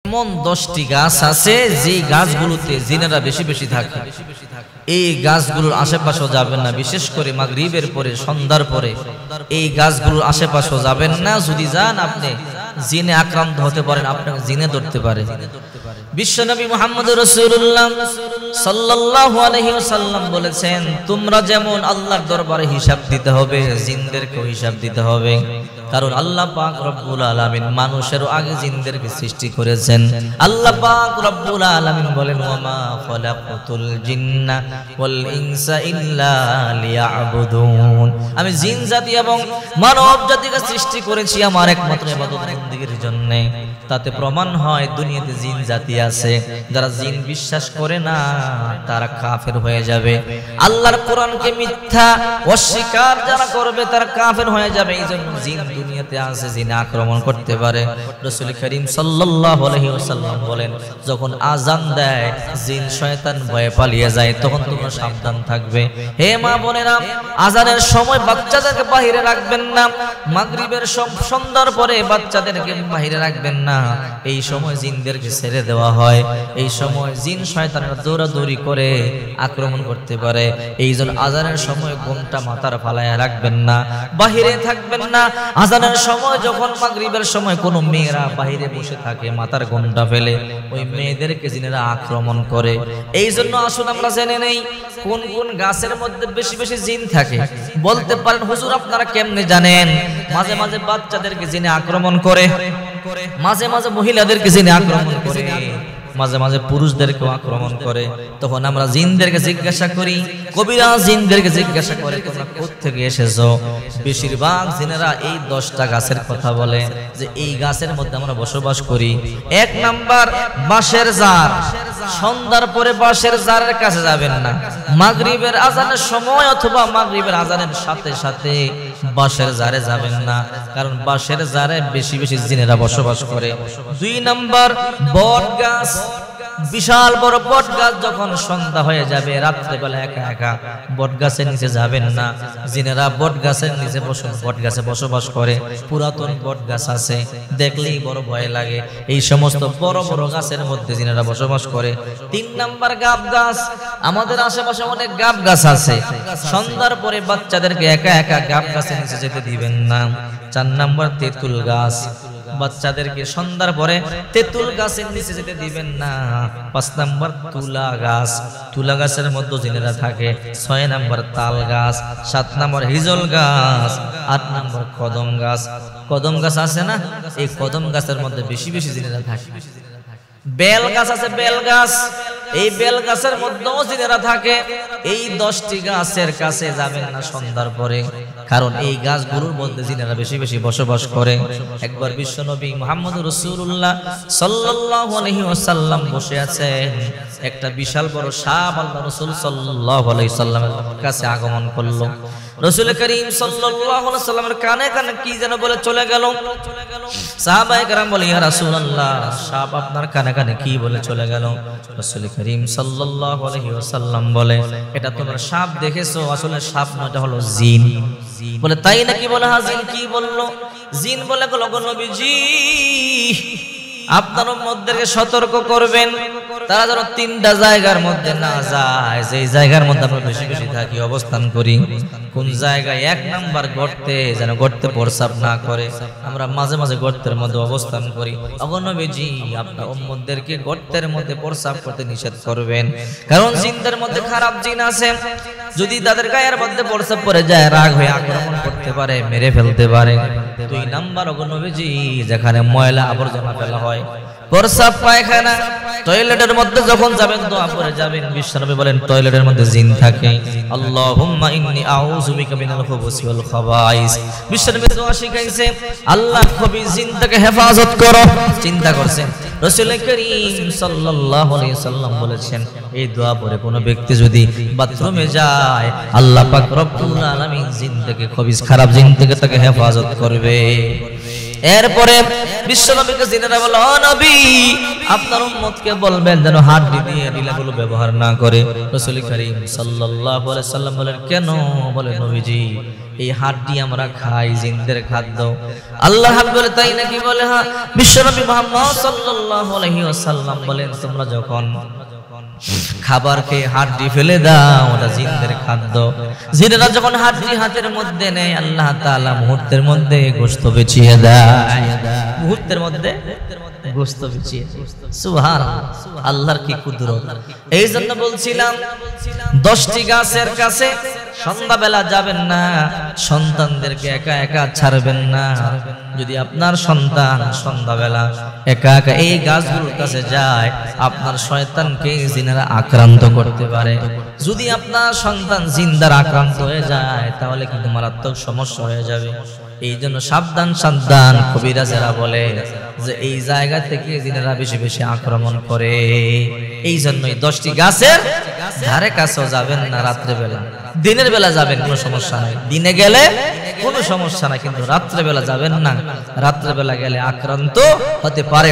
এমন 10টি গাছ আছে যে গাছগুলোতে জিনেরা বেশি বেশি থাকে। এই গাছগুলোর আশেপাশেও যাবেন না, বিশেষ করে মাগরিবের পরে সন্ধ্যার পরে এই গাছগুলোর আশেপাশেও যাবেন না। যদি যান আপনি জিনে আক্রান্ত হতে পারেন, আপনাকে জিনে ধরতে পারে। বিশ্বনবী মুহাম্মদ রাসূলুল্লাহ সাল্লাল্লাহু আলাইহি ওয়াসাল্লাম বলেছেন, তোমরা যেমন আল্লাহর দরবারে হিসাব দিতে হবে, জিনদেরকেও হিসাব দিতে হবে। কারণ আল্লাহ পাক রব্বুল আলামিন মানুষের আগে জিনদেরকে সৃষ্টি করেছেন। আল্লাহ পাক রব্বুল আলামিন বলেন, ওয়ামা খালাকাতুল জিন্না ওয়াল ইনসা ইল্লা লিয়াবুদুন, আমি জিন জাতি এবং মানব জাতিকে সৃষ্টি করেছি আমার একমাত্র ইবাদত বন্দেগীর জন্য। তাতে প্রমাণ হয় দুনিয়াতে জিন জাতি আছে, যারা জিন বিশ্বাস করে না তারা কাফের হয়ে যাবে। আল্লাহর কোরআনকে মিথ্যা অস্বীকার যারা করবে তারা কাফের হয়ে যাবে। এই জন্য জিন দুনিয়াতে আছে, জিন আক্রমণ করতে পারে। রাসূল করিম সাল্লাল্লাহু আলাইহি ওয়াসাল্লাম বলেন, যখন আযান দেয় জিন শয়তান ভয়ে পালিয়ে যায়, তখন তোমরা সাবধান থাকবে। হে মা বোনেরা, আযানের সময় বাচ্চাদেরকে বাইরে রাখবেন না। মাগরিবের সন্ধ্যার পরে বাচ্চাদেরকে বাইরে রাখবেন না। এই সময় জিনদেরকে ছেড়ে দেওয়া হয়। এই সময় জিন শয়তানেরা দৌড়াদৌড়ি করে আক্রমণ করতে পারে। এই জন্য আযানের সময় ঘুমটা মাথার ফালায় রাখবেন না, বাহিরে থাকবেন না। আযানের সময় যখন মাগরিবের সময় কোনো মেয়েরা বাইরে বসে থাকে মাথার ঘুমটা ফেলে, ওই মেয়েদেরকে জিনেরা আক্রমণ করে। এই জন্য আসুন আমরা জেনে নেই কোন কোন গাছের মধ্যে বেশি বেশি জিন থাকে। বলতে পারেন, হুজুর আপনারা কেমনে জানেন? মাঝে মাঝে বাচ্চাদেরকে জিনে আক্রমণ করে, মাঝে মাঝে মহিলাদেরকে জিনে আক্রমণ করে, মাঝে মাঝে পুরুষদেরকেও আক্রমণ করে। তখন আমরা জিনদেরকে জিজ্ঞাসা করি, কবিরা জিনদেরকে জিজ্ঞাসা করে, তোমরা কোত্থেকে এসেছো? বেশিরভাগ জিনেরা এই 10টা গাছের কথা বলে যে এই গাছের মধ্যে আমরা বসবাস করি। 1 নাম্বার বাঁশের জার। সন্ধ্যার পরে বাঁশের জারের কাছে যাবেন না। মাগরিবের আযানের সময় অথবা মাগরিবের আযানের সাথে সাথে বাঁশের জারে যাবেন না, কারণ বাঁশের জারে বেশি বেশি জিনেরা বসবাস করে। 2 নাম্বার বট গাছ। বিশাল বড় বট গাছ যখন সন্ধ্যা হয়ে যাবে, রাত্রেবেলা একা একা বট গাছের নিচে যাবেন না। জিনেরা বট গাছের নিচে বট গাছে বসবাস করে। পুরাতন বট গাছ আছে, দেখলেই বড় ভয় লাগে। এই সমস্ত বড় বড় গাছের মধ্যে জিনেরা বসবাস করে। 3 নাম্বার গাব গাছ। আমাদের আশেপাশে অনেক গাব গাছ আছে। সন্ধ্যার পরে বাচ্চাদেরকে একা একা গাব গাছের নিচে যেতে দিবেন না। 4 নাম্বার তেঁতুল গাছ। বাচ্চাদেরকে সন্ধ্যার পরে তেঁতুল গাছের নিচে যেতে দিবেন না। 5 নাম্বার তুলা গাছ। তুলা গাছের মধ্যে জিনেরা থাকে। 6 নাম্বার তাল গাছ। 7 নাম্বার হিজল গাছ। 8 নাম্বার কদম গাছ। কদম গাছ আছে না, এই কদম গাছের মধ্যে বেশি বেশি জিনেরা থাকে। বেল গাছ আছে, বেল গাছ। এই বেল গাছের মধ্যেও জিনেরা থাকে। এই 10টি গাছের কাছে যাবেন না সন্ধ্যার পরে, কারণ এই গাছগুলোর মধ্যে জিনেরা বেশি বেশি বসবাস করে। একবার বিশ্বনবী মুহাম্মদ রাসূলুল্লাহ সাল্লাল্লাহু আলাইহি ওয়াসাল্লাম বসে আছেন। একটা বিশাল বড় সাপ আল্লাহ রাসূল সাল্লাল্লাহু আলাইহি সাল্লামের কাছে আগমন করলো। রাসূল করিম সাল্লাল্লাহু আলাইহি সাল্লামের কানে কানে কি যেন বলে চলে গেল। সাহাবায়ে কেরাম বলে, ইয়া রাসূলুল্লাহ, সাপ আপনার কানে কানে কি বলে চলে গেল? রাসূল করিম সাল্লাল্লাহু আলাইহি ওয়াসাল্লাম বলে, এটা তোমরা সাপ দেখেছো, আসলে সাপ না, এটা হলো জিন। বলে, তাই নাকি? বলে, হ্যাঁ জিন। কি বললো? জিন বলে, গো নবীজি, আপনার উম্মতদেরকে সতর্ক করবেন তারা যেন 3টা জায়গার মধ্যে না যায়, যেই জায়গার মধ্যে আমরা বেশি বেশি থাকি, অবস্থান করি। কোন জায়গায়? 1 নাম্বার গর্তে, যেন গর্তে প্রস্রাব না করে। আমরা মাঝে মাঝে গর্তের মধ্যে অবস্থান করি। ওগো নবীজি, আপনার উম্মতদেরকে গর্তের মধ্যে প্রস্রাব করতে নিষেধ করবেন, কারণ জিনদের মধ্যে খারাপ জিন আছে। যদি তাদের গায়ের মধ্যে প্রস্রাব পড়ে যায়, রাগ হয়ে আক্রমণ করতে পারে, মেরে ফেলতে পারে। 2 নাম্বার, ওগো নবীজি, যেখানে ময়লা আবর্জনা ফেলা হয়, প্রস্রাব পায়খানা, টয়লেটের মধ্যে যখন যাবেন দোয়া করে যাবেন। বিশ্বনবী বলেন, টয়লেটের মধ্যে জিন থাকে। আল্লাহুম্মা ইন্নী আউযু বিকা মিনাল খুবুসি ওয়াল খাবাইস। বিশ্বনবী দোয়া শিখাইছে, আল্লাহ খবিস জিন থেকে হেফাজত করো। চিন্তা করছেন, রাসূল করিম সাল্লাল্লাহু আলাইহি সাল্লাম বলেছেন, এই দোয়া পড়ে কোনো ব্যক্তি যদি বাথরুমে যায়, আল্লাহ পাক রব্বুল আলামিন জিন থেকে, খবিস খারাপ জিন থেকে তাকে হেফাজত করবে। এরপরে বিশ্বনবীকে জিনেরা বলল, ও নবী, আপনার উম্মতকে বলবেন যেন হাড্ডি দিয়ে ঢিলাগুলো ব্যবহার না করে। রাসূল করিম সাল্লাল্লাহু আলাইহি সাল্লাম বলেন, কেন? বলে নবীজি এই হাড্ডি আমরা খাই, জিন্দের খাদ্য। আল্লাহ হাবিব বলে, তাই নাকি? বলে হ্যাঁ। বিশ্বনবী মুহাম্মদ সাল্লাল্লাহু আলাইহি ওয়াসাল্লাম বলেন, তোমরা যখন খাবার খেয়ে হাড্ডি ফেলে দাও, ওটা জিন্দের খাদ্য। জিনেরা যখন হাড্ডি হাতের মধ্যে নেয়, আল্লাহ তাআলা মুহূর্তের মধ্যে গোশত বিছিয়ে দেয়, মুহূর্তের মধ্যে গোশত বিছিয়ে। সুবহানাল্লাহ, আল্লাহর কি কুদরত। এই জন্য বলছিলাম 10টি গাছের কাছে সন্ধ্যাবেলা যাবেন না, সন্তানদেরকে একা একা ছাড়বেন না। যদি আপনার সন্তান সন্ধ্যাবেলা একা একা এই গাছগুলোর কাছে যায়, আপনার শয়তানকে জিনেরা আক্রান্ত করতে পারে। যদি আপনার সন্তান জিন্দার আক্রান্ত হয়ে যায়, তাহলে কিন্তু মারাত্মক সমস্যা হয়ে যাবে। এই জন্য সাবধান সাবধান, কবিরাজেরা বলে যে এই জায়গা থেকে জিনেরা বেশি বেশি আক্রমণ করে। এই জন্যই 10টি গাছের ধারে কাছেও যাবেন না রাত্রে বেলা। দিনের বেলা যাবেন, কোনো সমস্যা নাই, দিনে গেলে কোনো সমস্যা নাই, কিন্তু রাত্রে বেলা যাবেন না। রাত্রে বেলা গেলে আক্রান্ত হতে পারে।